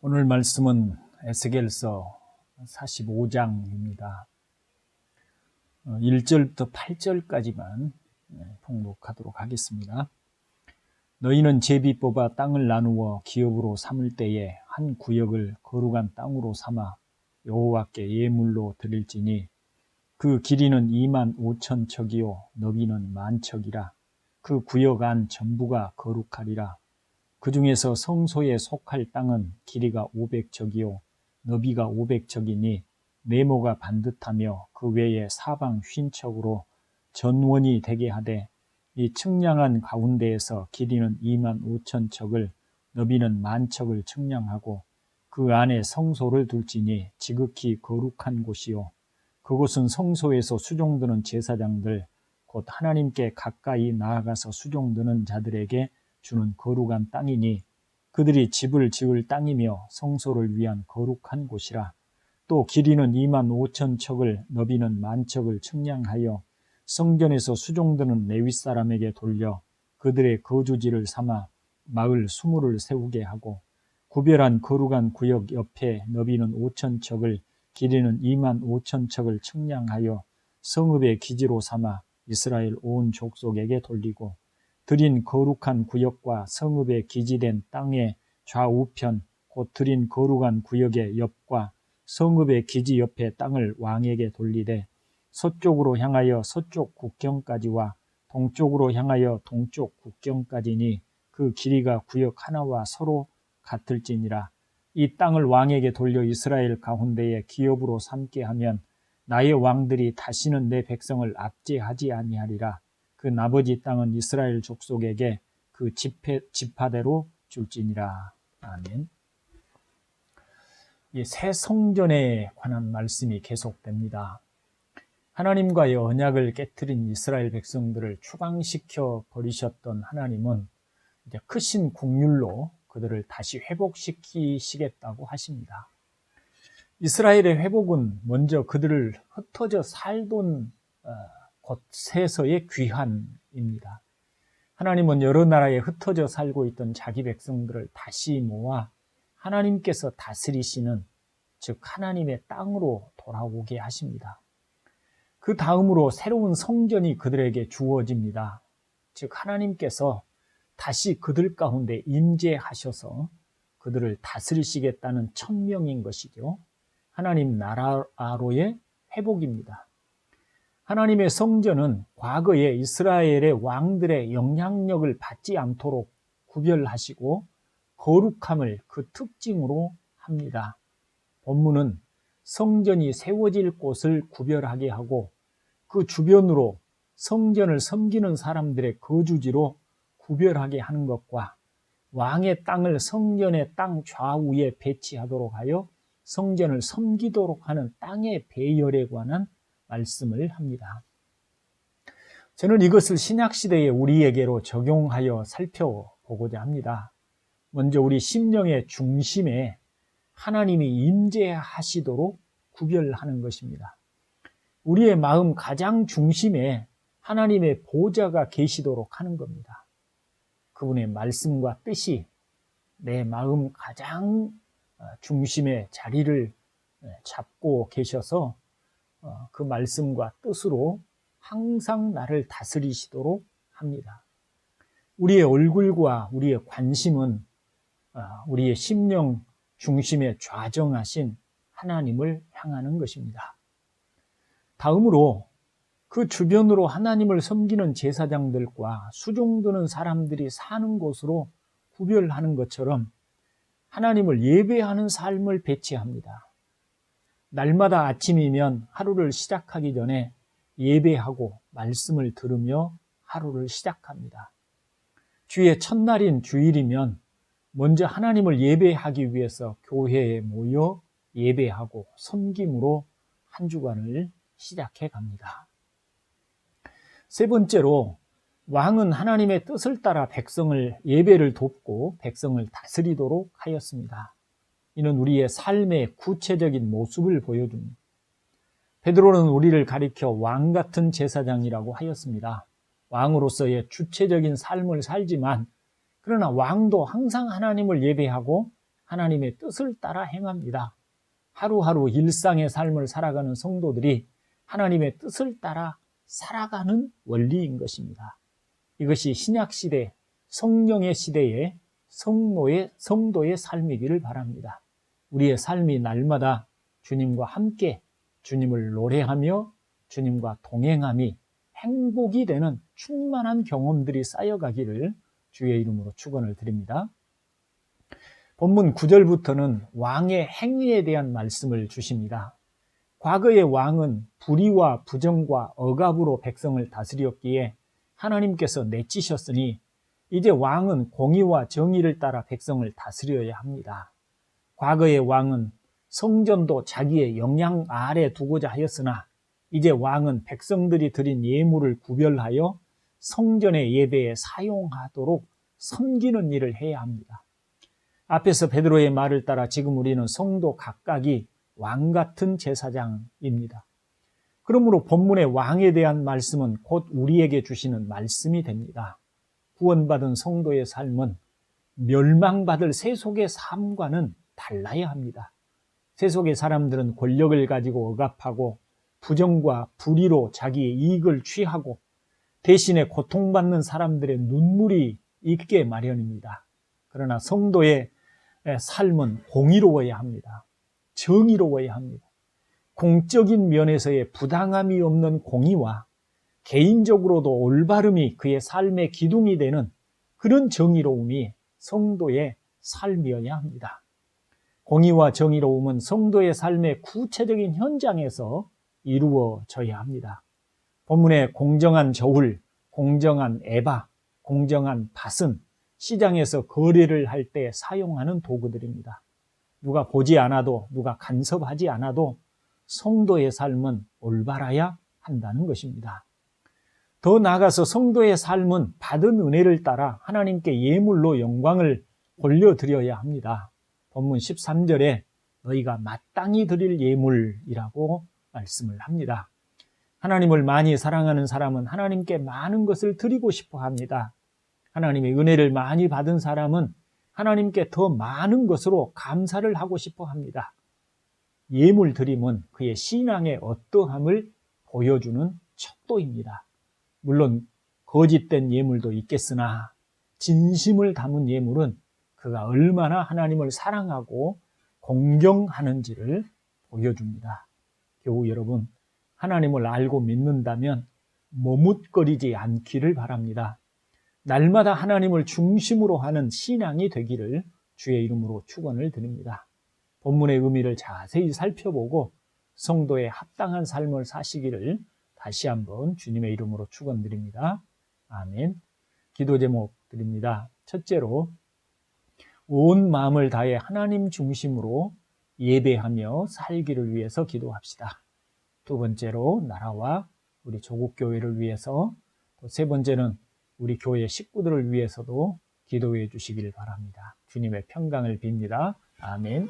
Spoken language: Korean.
오늘 말씀은 에스겔서 45장입니다. 1절부터 8절까지만 통독하도록 하겠습니다. 너희는 제비 뽑아 땅을 나누어 기업으로 삼을 때에 한 구역을 거룩한 땅으로 삼아 여호와께 예물로 드릴지니 그 길이는 25,000척이요 너비는 10,000척이라. 그 구역 안 전부가 거룩하리라. 그 중에서 성소에 속할 땅은 길이가 500척이요 너비가 500척이니 네모가 반듯하며 그 외에 사방 휜척으로 전원이 되게 하되 이 측량한 가운데에서 길이는 25,000척을 너비는 10,000척을 측량하고 그 안에 성소를 둘지니 지극히 거룩한 곳이요 그곳은 성소에서 수종드는 제사장들 곧 하나님께 가까이 나아가서 수종드는 자들에게 주는 거룩한 땅이니 그들이 집을 지을 땅이며 성소를 위한 거룩한 곳이라. 또 길이는 25,000척을 너비는 10,000척을 측량하여 성전에서 수종드는 레위 사람에게 돌려 그들의 거주지를 삼아 마을 20을 세우게 하고 구별한 거룩한 구역 옆에 너비는 5,000척을 길이는 25,000척을 측량하여 성읍의 기지로 삼아 이스라엘 온 족속에게 돌리고 드린 거룩한 구역과 성읍에 기지된 땅의 좌우편 곧 드린 거룩한 구역의 옆과 성읍의 기지 옆에 땅을 왕에게 돌리되 서쪽으로 향하여 서쪽 국경까지와 동쪽으로 향하여 동쪽 국경까지니 그 길이가 구역 하나와 서로 같을지니라. 이 땅을 왕에게 돌려 이스라엘 가운데에 기업으로 삼게 하면 나의 왕들이 다시는 내 백성을 압제하지 아니하리라. 그 나머지 땅은 이스라엘 족속에게 그 지파대로 줄지니라. 아멘. 이 새 성전에 관한 말씀이 계속됩니다. 하나님과의 언약을 깨트린 이스라엘 백성들을 추방시켜 버리셨던 하나님은 이제 크신 국률로 그들을 다시 회복시키시겠다고 하십니다. 이스라엘의 회복은 먼저 그들을 흩어져 살던 곳에서의 귀환입니다. 하나님은 여러 나라에 흩어져 살고 있던 자기 백성들을 다시 모아 하나님께서 다스리시는 즉 하나님의 땅으로 돌아오게 하십니다. 그 다음으로 새로운 성전이 그들에게 주어집니다. 즉 하나님께서 다시 그들 가운데 임재하셔서 그들을 다스리시겠다는 천명인 것이죠. 하나님 나라로의 회복입니다. 하나님의 성전은 과거에 이스라엘의 왕들의 영향력을 받지 않도록 구별하시고 거룩함을 그 특징으로 합니다. 본문은 성전이 세워질 곳을 구별하게 하고 그 주변으로 성전을 섬기는 사람들의 거주지로 구별하게 하는 것과 왕의 땅을 성전의 땅 좌우에 배치하도록 하여 성전을 섬기도록 하는 땅의 배열에 관한 말씀을 합니다. 저는 이것을 신약시대의 우리에게로 적용하여 살펴보고자 합니다. 먼저 우리 심령의 중심에 하나님이 임재하시도록 구별하는 것입니다. 우리의 마음 가장 중심에 하나님의 보좌가 계시도록 하는 겁니다. 그분의 말씀과 뜻이 내 마음 가장 중심에 자리를 잡고 계셔서 그 말씀과 뜻으로 항상 나를 다스리시도록 합니다. 우리의 얼굴과 우리의 관심은 우리의 심령 중심에 좌정하신 하나님을 향하는 것입니다. 다음으로 그 주변으로 하나님을 섬기는 제사장들과 수종드는 사람들이 사는 곳으로 구별하는 것처럼 하나님을 예배하는 삶을 배치합니다. 날마다 아침이면 하루를 시작하기 전에 예배하고 말씀을 들으며 하루를 시작합니다. 주의 첫날인 주일이면 먼저 하나님을 예배하기 위해서 교회에 모여 예배하고 섬김으로 한 주간을 시작해 갑니다. 세 번째로 왕은 하나님의 뜻을 따라 백성을 예배를 돕고 백성을 다스리도록 하였습니다. 이는 우리의 삶의 구체적인 모습을 보여줍니다. 베드로는 우리를 가리켜 왕 같은 제사장이라고 하였습니다. 왕으로서의 주체적인 삶을 살지만 그러나 왕도 항상 하나님을 예배하고 하나님의 뜻을 따라 행합니다. 하루하루 일상의 삶을 살아가는 성도들이 하나님의 뜻을 따라 살아가는 원리인 것입니다. 이것이 신약시대, 성령의 시대의 성도의 삶이기를 바랍니다. 우리의 삶이 날마다 주님과 함께 주님을 노래하며 주님과 동행함이 행복이 되는 충만한 경험들이 쌓여가기를 주의 이름으로 축원을 드립니다. 본문 9절부터는 왕의 행위에 대한 말씀을 주십니다. 과거의 왕은 불의와 부정과 억압으로 백성을 다스렸기에 하나님께서 내치셨으니 이제 왕은 공의와 정의를 따라 백성을 다스려야 합니다. 과거의 왕은 성전도 자기의 영향 아래 두고자 하였으나 이제 왕은 백성들이 드린 예물을 구별하여 성전의 예배에 사용하도록 섬기는 일을 해야 합니다. 앞에서 베드로의 말을 따라 지금 우리는 성도 각각이 왕 같은 제사장입니다. 그러므로 본문의 왕에 대한 말씀은 곧 우리에게 주시는 말씀이 됩니다. 구원받은 성도의 삶은 멸망받을 세속의 삶과는 달라야 합니다. 세속의 사람들은 권력을 가지고 억압하고 부정과 불의로 자기의 이익을 취하고 대신에 고통받는 사람들의 눈물이 있게 마련입니다. 그러나 성도의 삶은 공의로워야 합니다. 정의로워야 합니다. 공적인 면에서의 부당함이 없는 공의와 개인적으로도 올바름이 그의 삶의 기둥이 되는 그런 정의로움이 성도의 삶이어야 합니다. 공의와 정의로움은 성도의 삶의 구체적인 현장에서 이루어져야 합니다. 본문의 공정한 저울, 공정한 에바, 공정한 밭은 시장에서 거래를 할 때 사용하는 도구들입니다. 누가 보지 않아도, 누가 간섭하지 않아도 성도의 삶은 올바라야 한다는 것입니다. 더 나아가서 성도의 삶은 받은 은혜를 따라 하나님께 예물로 영광을 돌려드려야 합니다. 본문 13절에 너희가 마땅히 드릴 예물이라고 말씀을 합니다. 하나님을 많이 사랑하는 사람은 하나님께 많은 것을 드리고 싶어 합니다. 하나님의 은혜를 많이 받은 사람은 하나님께 더 많은 것으로 감사를 하고 싶어 합니다. 예물 드림은 그의 신앙의 어떠함을 보여주는 척도입니다. 물론 거짓된 예물도 있겠으나 진심을 담은 예물은 그가 얼마나 하나님을 사랑하고 공경하는지를 보여줍니다. 교우 여러분, 하나님을 알고 믿는다면 머뭇거리지 않기를 바랍니다. 날마다 하나님을 중심으로 하는 신앙이 되기를 주의 이름으로 축원을 드립니다. 본문의 의미를 자세히 살펴보고 성도의 합당한 삶을 사시기를 다시 한번 주님의 이름으로 축원드립니다. 아멘. 기도 제목 드립니다. 첫째로 온 마음을 다해 하나님 중심으로 예배하며 살기를 위해서 기도합시다. 두 번째로 나라와 우리 조국교회를 위해서, 또 세 번째는 우리 교회 식구들을 위해서도 기도해 주시길 바랍니다. 주님의 평강을 빕니다. 아멘.